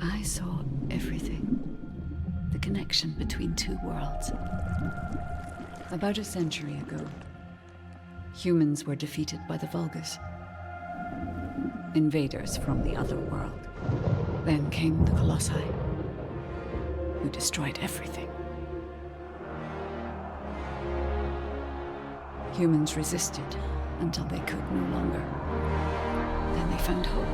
I saw everything. The connection between two worlds. About a century ago, humans were defeated by the Vulgus. Invaders from the other world. Then came the Colossi, who destroyed everything. Humans resisted until they could no longer. Then they found hope.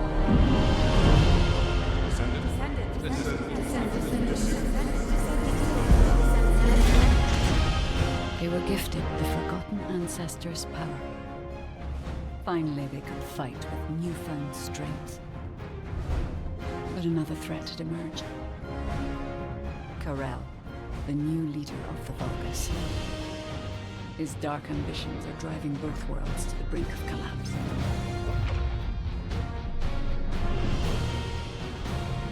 They were gifted the forgotten ancestors' power. Finally, they could fight with newfound strength. But another threat had emerged. Karel, the new leader of the Vulgus. His dark ambitions are driving both worlds to the brink of collapse.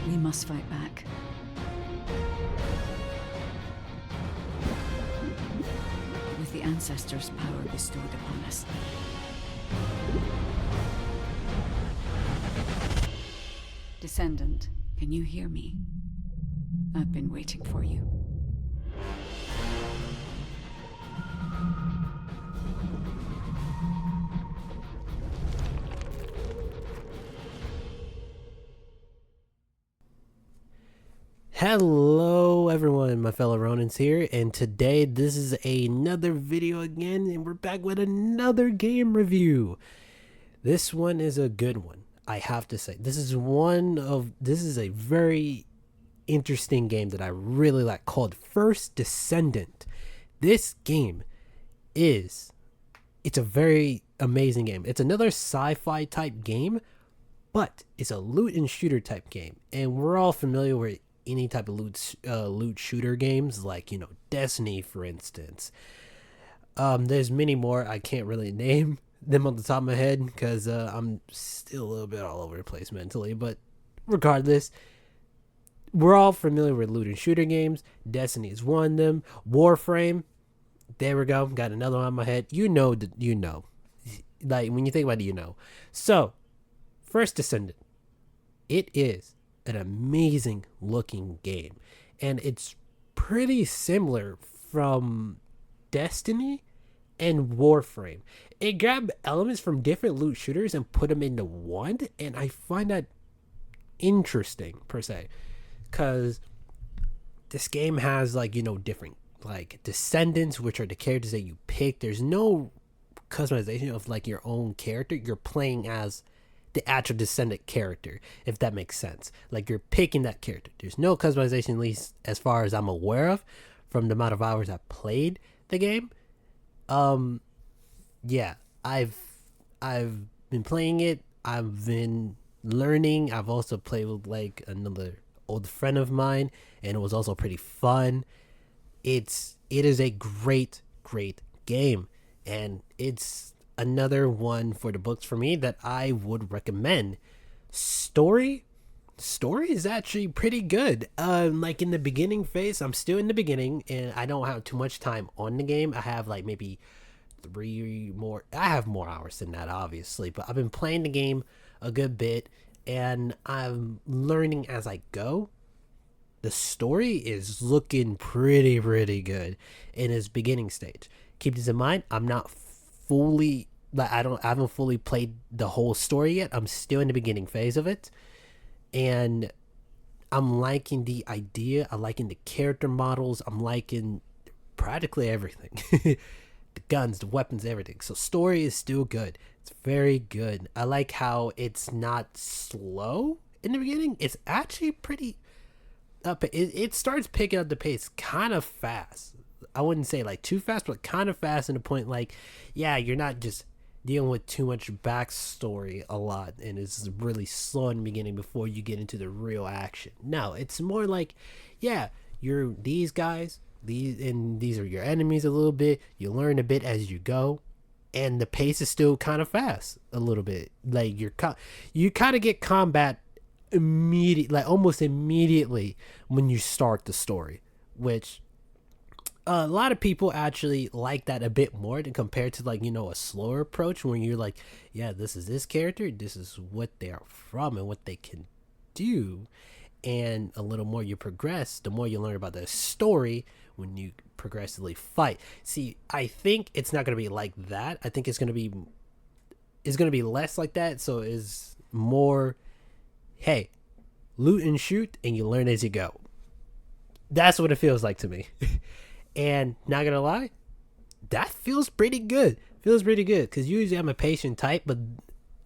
We must fight back. With the ancestors' power bestowed upon us. Descendant, can you hear me? I've been waiting for you. Hello everyone, my fellow Ronins here, and today this is another video again, and we're back with another game review. This one is a good one, I have to say. This is a very interesting game that I really like, called First Descendant. This game it's a very amazing game. It's another sci-fi type game, but it's a loot and shooter type game, and we're all familiar with any type of loot shooter games, like, you know, Destiny, for instance. There's many more. I can't really name them on the top of my head because I'm still a little bit all over the place mentally, but regardless, we're all familiar with loot and shooter games. Destiny is one of them. Warframe, there we go, got another one on my head. You know, like, when you think about it, you know. So First Descendant, it is an amazing looking game, and it's pretty similar from Destiny and Warframe. It grabbed elements from different loot shooters and put them into one, and I find that interesting per se, because this game has, like, you know, different, like, descendants, which are the characters that you pick. There's no customization of, like, your own character. You're playing as the actual descendant character, if that makes sense. Like, you're picking that character. There's no customization, at least as far as I'm aware of, from the amount of hours I've played the game. Yeah, I've been playing it. I've been learning. I've also played with, like, another old friend of mine, and it was also pretty fun. It is a great game, and it's another one for the books for me that I would recommend. Story is actually pretty good. Like, in the beginning phase, I'm still in the beginning, and I don't have too much time on the game. I have, like, maybe I have more hours than that, obviously, but I've been playing the game a good bit, and I'm learning as I go. The story is looking pretty good in its beginning stage. Keep this in mind, I'm not fully, like, I haven't fully played the whole story yet. I'm still in the beginning phase of it, and I'm liking the idea. I'm liking the character models. I'm liking practically everything. The guns, the weapons, everything. So story is still good. It's very good. I like how it's not slow in the beginning. It's actually pretty up. It starts picking up the pace kind of fast. I wouldn't say, like, too fast, but kind of fast, in the point, like, yeah, you're not just dealing with too much backstory a lot, and it's really slow in the beginning before you get into the real action. No, it's more like, yeah, you're these guys, these are your enemies a little bit. You learn a bit as you go, and the pace is still kind of fast a little bit. Like, you kind of get combat almost immediately when you start the story, which a lot of people actually like that a bit more than compared to like, a slower approach when you're like, yeah, this is this character, this is what they are from and what they can do. And a little more you progress, the more you learn about the story when you progressively fight. See, I think it's not going to be like that. I think it's going to be less like that. So it's more, hey, loot and shoot and you learn as you go. That's what it feels like to me. And not gonna lie, that feels pretty good. Feels pretty good because usually I'm a patient type, but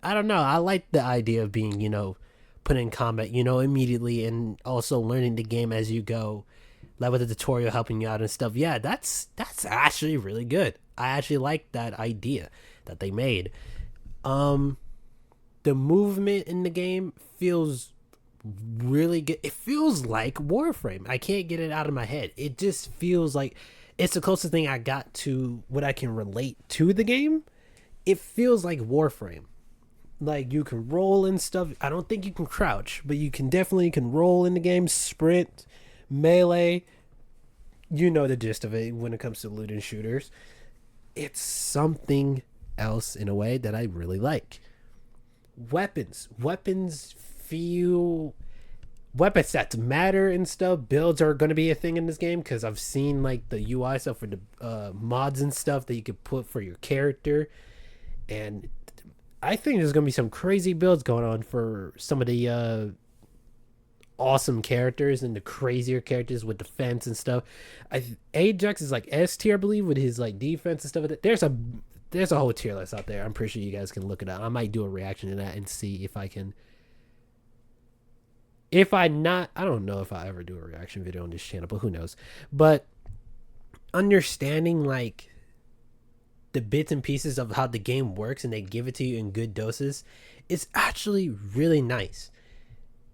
I don't know. I like the idea of being, put in combat, immediately, and also learning the game as you go, like with the tutorial helping you out and stuff. Yeah, that's actually really good. I actually like that idea that they made. The movement in the game feels really good. It feels like Warframe. I can't get it out of my head. It just feels like it's the closest thing I got to what I can relate to the game. It feels like Warframe. Like you can roll and stuff. I don't think you can crouch, but you can definitely roll in the game, sprint, melee. You know the gist of it when it comes to loot and shooters. It's something else in a way that I really like. Weapons feel, weapon sets matter and stuff. Builds are going to be a thing in this game because I've seen like the UI stuff for the mods and stuff that you could put for your character, and I think there's going to be some crazy builds going on for some of the awesome characters and the crazier characters with defense and stuff. Ajax is like S tier, I believe, with his like defense and stuff. There's a whole tier list out there. I'm pretty sure you guys can look it up. I might do a reaction to that and see if I can. I don't know if I ever do a reaction video on this channel, but who knows. But understanding like the bits and pieces of how the game works and they give it to you in good doses is actually really nice.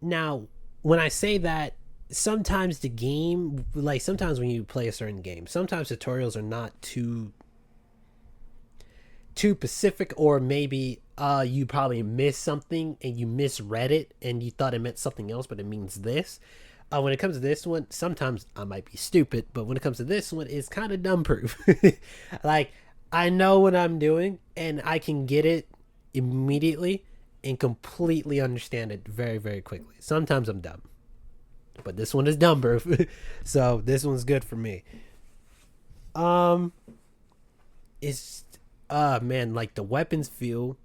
Now, when I say that, sometimes the game, like sometimes when you play a certain game, sometimes tutorials are not too specific, or maybe you probably missed something and you misread it and you thought it meant something else, but it means this. When it comes to this one, sometimes I might be stupid, but when it comes to this one, it's kind of dumb proof. Like, I know what I'm doing and I can get it immediately and completely understand it very, very quickly. Sometimes I'm dumb, but this one is dumb proof. So this one's good for me. It's man, like the weapons feel,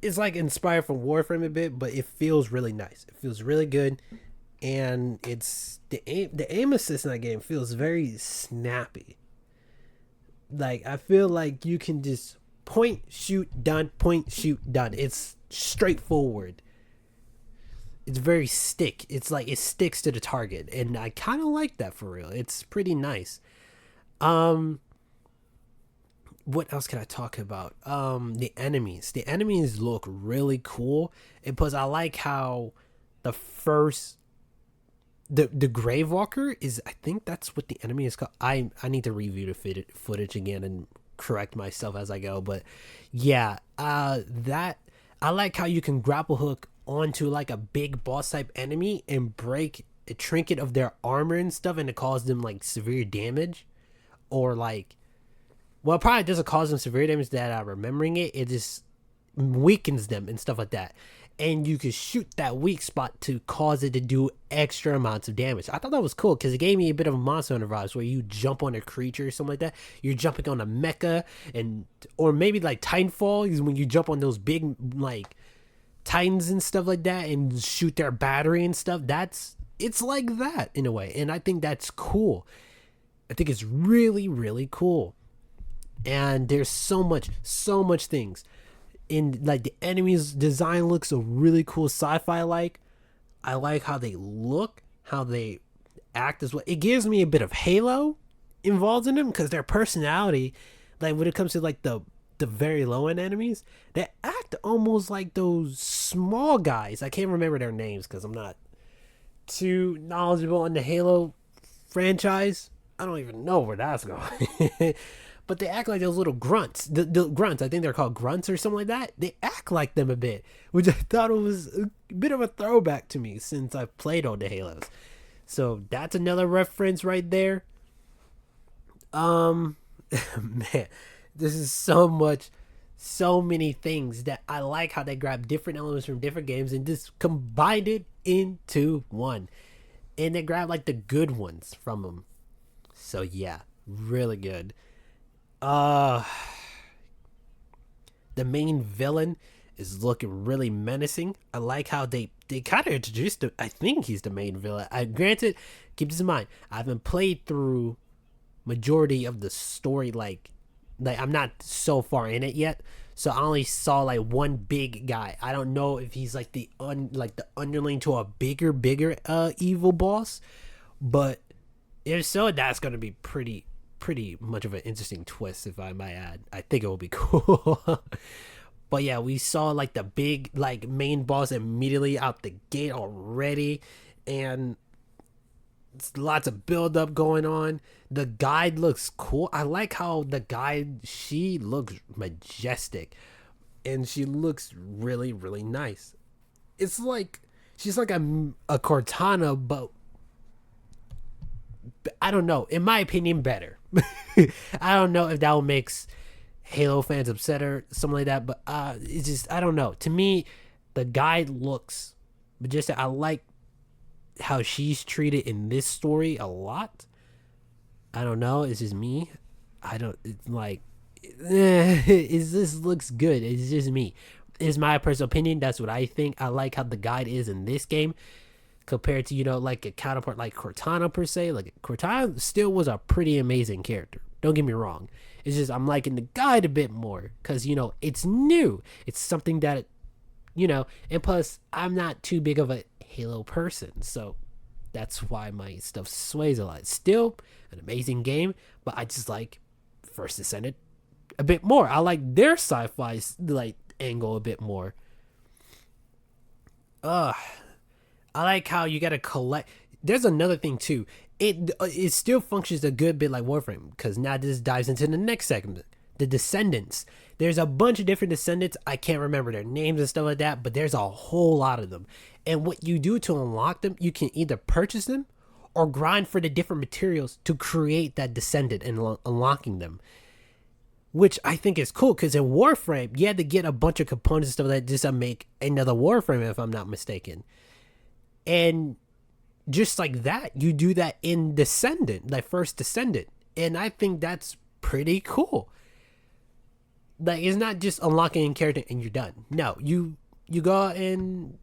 it's like inspired from Warframe a bit, but it feels really nice. It feels really good, and it's the aim assist in that game feels very snappy. Like I feel like you can just point, shoot, done, point, shoot, done. It's straightforward. It's very stick. It's like it sticks to the target, and I kind of like that for real. It's pretty nice. What else can I talk about? The enemies. The enemies look really cool. Because I like how the first the Gravewalker is, I think that's what the enemy is called. I need to review the footage again and correct myself as I go. But yeah, that I like how you can grapple hook onto like a big boss type enemy and break a trinket of their armor and stuff, and it causes them like severe damage, or like, well, it probably doesn't cause them severe damage that I'm remembering it. It just weakens them and stuff like that. And you can shoot that weak spot to cause it to do extra amounts of damage. I thought that was cool because it gave me a bit of a Monster Hunter vibes where you jump on a creature or something like that. You're jumping on a mecha, or maybe like Titanfall is when you jump on those big like Titans and stuff like that and shoot their battery and stuff. It's like that in a way. And I think that's cool. I think it's really, really cool. And there's so much things in, like, the enemies design looks so really cool, sci-fi like. I like how they look, how they act as well. It gives me a bit of Halo involved in them because their personality, like when it comes to like the very low end enemies, they act almost like those small guys. I can't remember their names because I'm not too knowledgeable on the Halo franchise. I don't even know where that's going. But they act like those little grunts. The grunts, I think they're called grunts or something like that. They act like them a bit, which I thought was a bit of a throwback to me since I've played all the Halos. So that's another reference right there. Man, this is so many things that I like how they grab different elements from different games and just combined it into one. And they grab like the good ones from them. So yeah, really good. Uh the main villain is looking really menacing. I like how they kind of introduced him. I think he's the main villain. I granted, keep this in mind. I haven't played through majority of the story. Like I'm not so far in it yet, so I only saw like one big guy. I don't know if he's like the underling to a bigger evil boss, but if so, that's gonna be pretty much of an interesting twist, if I might add. I think it will be cool. But yeah, we saw like the big like main boss immediately out the gate already, and lots of build up going on. The guide looks cool. I like how the guide, she looks majestic and she looks really nice. It's like she's like a Cortana, but I don't know. In my opinion, better. I don't know if that will makes Halo fans upset or something like that, but it's just, I don't know. To me, the guide looks majestic. I like how she's treated in this story a lot. I don't know. It's just me. I don't. It's like, this looks good. It's just me. It's my personal opinion. That's what I think. I like how the guide is in this game compared to, like a counterpart like Cortana per se. Like Cortana still was a pretty amazing character. Don't get me wrong. It's just I'm liking the guide a bit more because it's new. It's something that and plus I'm not too big of a Halo person, so that's why my stuff sways a lot. Still an amazing game, but I just like First Descendant a bit more. I like their sci-fi like angle a bit more. I like how you gotta collect. There's another thing too. It still functions a good bit like Warframe, because now this dives into the next segment, the Descendants. There's a bunch of different Descendants. I can't remember their names and stuff like that, but there's a whole lot of them. And what you do to unlock them, you can either purchase them or grind for the different materials to create that Descendant and unlocking them. Which I think is cool, because in Warframe, you had to get a bunch of components and stuff like that just to make another Warframe, if I'm not mistaken. And just like that, you do that in Descendant, like First Descendant. And I think that's pretty cool. Like, it's not just unlocking a character and you're done. No, you go out and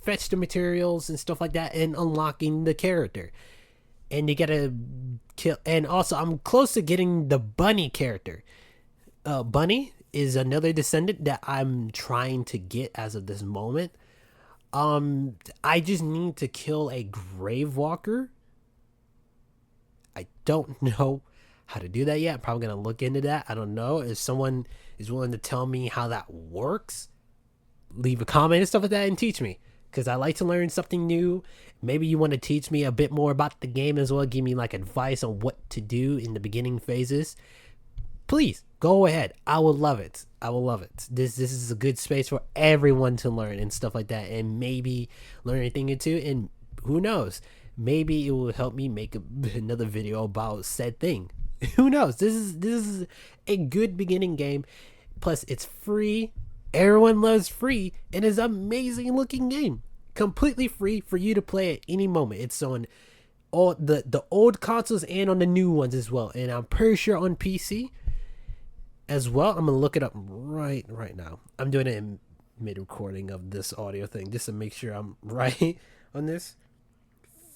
fetch the materials and stuff like that and unlocking the character. And you gotta kill. And also, I'm close to getting the Bunny character. Bunny is another Descendant that I'm trying to get as of this moment. I just need to kill a Grave Walker. I don't know how to do that yet. I'm probably gonna look into that. I don't know. If someone is willing to tell me how that works, leave a comment and stuff like that and teach me, because I like to learn something new. Maybe you want to teach me a bit more about the game as well. Give me like advice on what to do in the beginning phases. Please go ahead. I will love it. I will love it. This is a good space for everyone to learn and stuff like that, and maybe learn anything into. And who knows? Maybe it will help me make another video about said thing. Who knows? This is a good beginning game. Plus, it's free. Everyone loves free, and it's an amazing looking game. Completely free for you to play at any moment. It's on all the old consoles and on the new ones as well. And I'm pretty sure on PC as well. I'm gonna look it up right now. I'm doing it in mid recording of this audio thing just to make sure I'm right on this.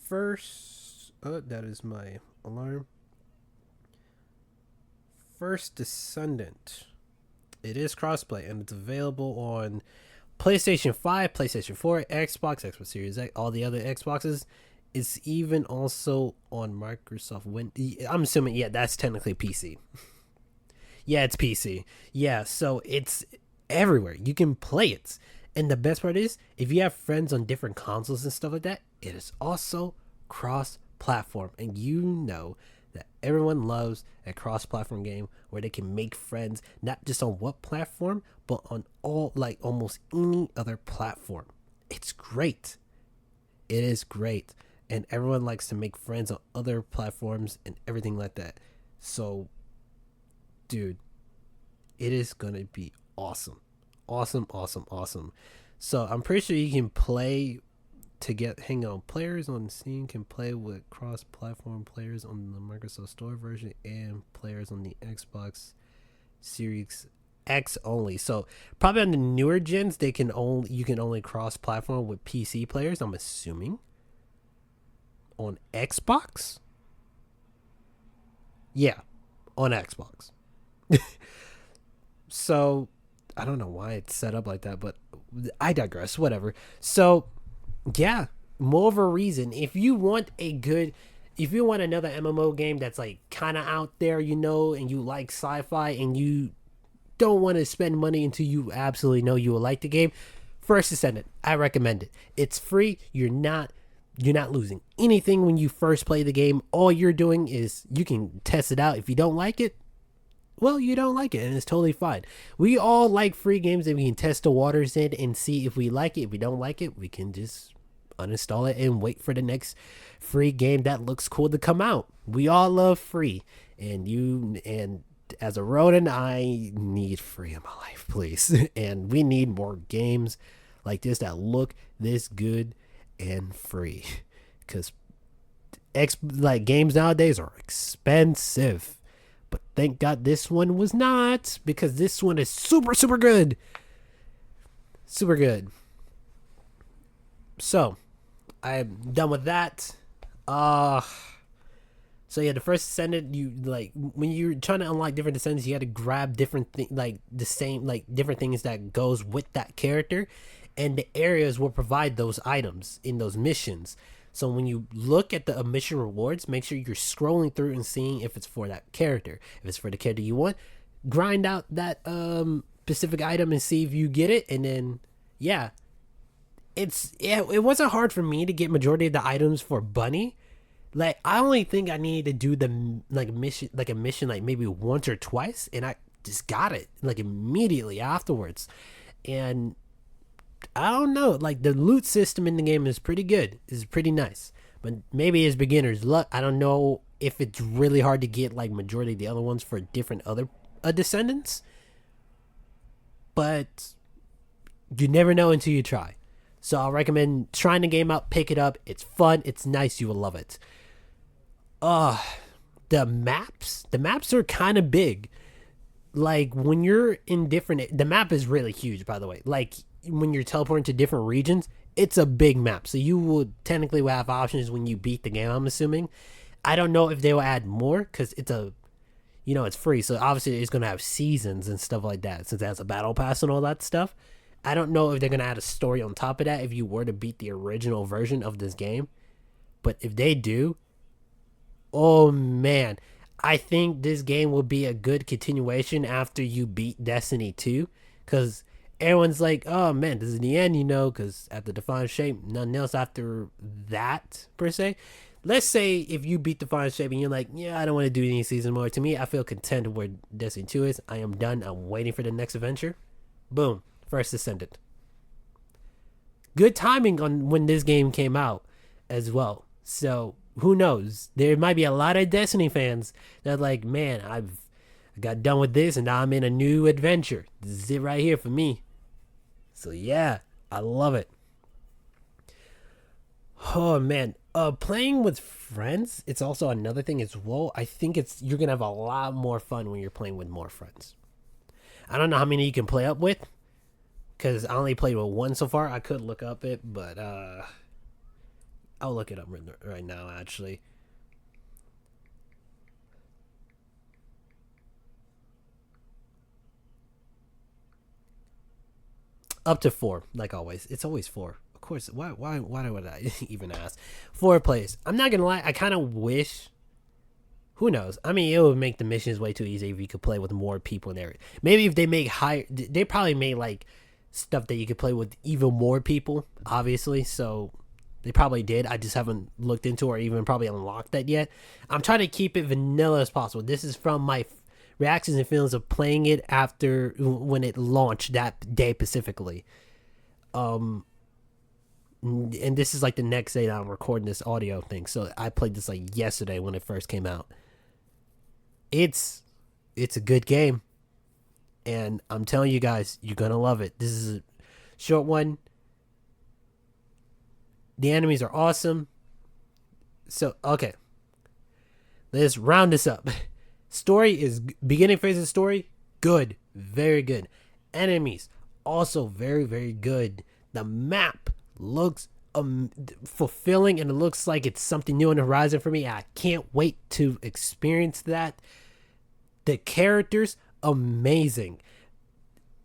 First, that is my alarm. First Descendant. It is crossplay and it's available on PlayStation 5, PlayStation 4, Xbox Series X, all the other Xboxes. It's even also on Microsoft Windows. I'm assuming, yeah, that's technically PC. Yeah, it's PC. Yeah, so it's everywhere. You can play it. And the best part is, if you have friends on different consoles and stuff like that, it is also cross-platform. And you know that everyone loves a cross-platform game where they can make friends, not just on what platform, but on all, like almost any other platform. It's great. It is great. And everyone likes to make friends on other platforms and everything like that. So, dude, it is gonna be awesome. Awesome, awesome, awesome. So I'm pretty sure you can play to get hang on. Players on Steam can play with cross-platform players on the Microsoft Store version and players on the Xbox Series X only. So probably on the newer gens, you can only cross-platform with PC players. I'm assuming on Xbox. Yeah, on Xbox. So I don't know why it's set up like that, but I digress. Whatever. So yeah, more of a reason if you want another MMO game that's like kind of out there, and you like sci-fi and you don't want to spend money until you absolutely know you will like the game. First Descendant, I recommend it. It's free. You're not losing anything when you first play the game. All you're doing is you can test it out. If you don't like it, well, you don't like it, and it's totally fine. We all like free games that we can test the waters in and see if we like it. If we don't like it, we can just uninstall it and wait for the next free game that looks cool to come out. We all love free, and as a Ronin, I need free in my life, please. And we need more games like this that look this good and free, because games nowadays are expensive. But thank God this one was not, because this one is super, super good. Super good. So, I'm done with that. So yeah, the first Descendant, when you're trying to unlock different Descendants, you got to grab different different things that goes with that character, and the areas will provide those items in those missions. So when you look at the mission rewards, make sure you're scrolling through and seeing if it's for that character. If it's for the character you want, grind out that specific item and see if you get it. And then, it wasn't hard for me to get majority of the items for Bunny. Like, I only think I needed to do the mission maybe once or twice, and I just got it immediately afterwards. And I don't know, the loot system in the game is pretty good. It's pretty nice. But maybe it's beginner's luck. I don't know if it's really hard to get majority of the other ones for different other Descendants. But you never know until you try. So I'll recommend trying the game out, pick it up. It's fun, it's nice, you will love it. The maps are kind of big. When you're in the map is really huge, by the way. When you're teleporting to different regions, it's a big map. So you will technically have options when you beat the game, I'm assuming. I don't know if they will add more, because it's it's free. So obviously it's going to have seasons and stuff like that, since it has a battle pass and all that stuff. I don't know if they're going to add a story on top of that if you were to beat the original version of this game. But if they do, oh man, I think this game will be a good continuation after you beat Destiny 2. Because everyone's like, oh man, this is the end, because after Defined Shape, nothing else after that, per se. Let's say if you beat Defined Shape and you're like, yeah, I don't want to do any season more. To me, I feel content where Destiny 2 is. I am done. I'm waiting for the next adventure. Boom. First Descendant. Good timing on when this game came out as well. So, who knows? There might be a lot of Destiny fans that are like, man, I've got done with this and now I'm in a new adventure. This is it right here for me. So yeah, I love it. Oh man, playing with friends, it's also another thing as well. I think you're gonna have a lot more fun when you're playing with more friends. I don't know how many you can play up with, because I only played with one so far. I could look up it, but I'll look it up right now, actually. Up to 4, like always. It's always 4. Of course, why would I even ask? 4 players. I'm not gonna lie, I kind of wish... Who knows? I mean, it would make the missions way too easy if you could play with more people in there. Maybe if they make higher... They probably made, stuff that you could play with even more people, obviously, so... They probably did. I just haven't looked into or even probably unlocked that yet. I'm trying to keep it vanilla as possible. This is from my reactions and feelings of playing it after when it launched that day specifically. And this is the next day that I'm recording this audio thing. So I played this yesterday when it first came out. it's a good game, and I'm telling you guys, you're gonna love it. This is a short one. The enemies are awesome. So okay, let's round this up. Story is beginning phase of the story, good, very good. Enemies also very, very good. The map looks fulfilling, and it looks like it's something new on the horizon for me. I can't wait to experience that. The characters, amazing.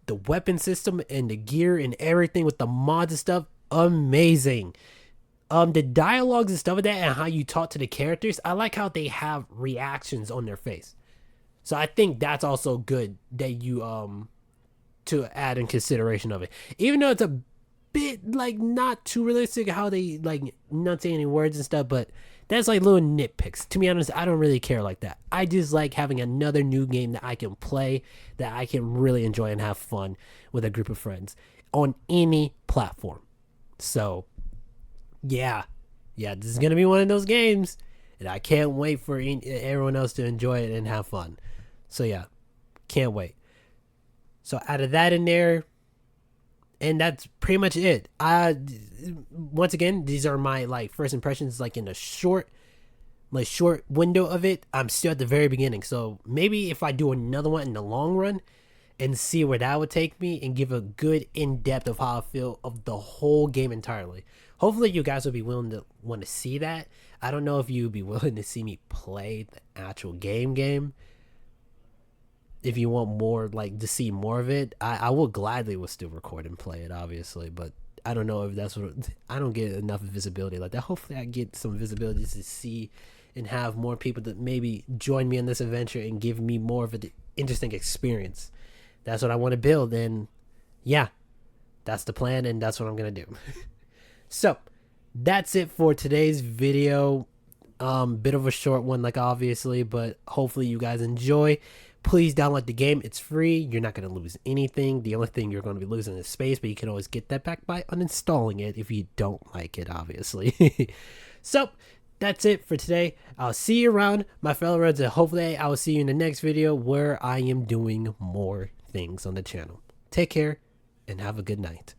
The weapon system and the gear and everything with the mods and stuff, amazing. The dialogues and stuff like that, and how you talk to the characters, I like how they have reactions on their face. So I think that's also good that you to add in consideration of it. Even though it's a bit like not too realistic how they like not saying any words and stuff, but that's like little nitpicks. To be honest, I don't really care like that. I just like having another new game that I can play, that I can really enjoy and have fun with a group of friends on any platform. So yeah, this is gonna be one of those games, and I can't wait for everyone else to enjoy it and have fun. So yeah, can't wait. So out of that in there, and that's pretty much it. Once again, these are my like first impressions, like in a short window of it. I'm still at the very beginning, so maybe if I do another one in the long run and see where that would take me and give a good in-depth of how I feel of the whole game entirely. Hopefully you guys will be willing to want to see that. I don't know if you'd be willing to see me play the actual game. If you want more, like to see more of it, I will gladly will still record and play it, obviously. But I don't know if that's what, I don't get enough visibility like that. Hopefully I get some visibility to see and have more people that maybe join me in this adventure and give me more of an interesting experience. That's what I want to build, and yeah, that's the plan, and that's what I'm gonna do. So that's it for today's video. Bit of a short one, like obviously, but hopefully you guys enjoy. Please download the game. It's free. You're not going to lose anything. The only thing you're going to be losing is space, but you can always get that back by uninstalling it if you don't like it, obviously. So that's it for today. I'll see you around, my fellow Reds, and hopefully I will see you in the next video where I am doing more things on the channel. Take care and have a good night.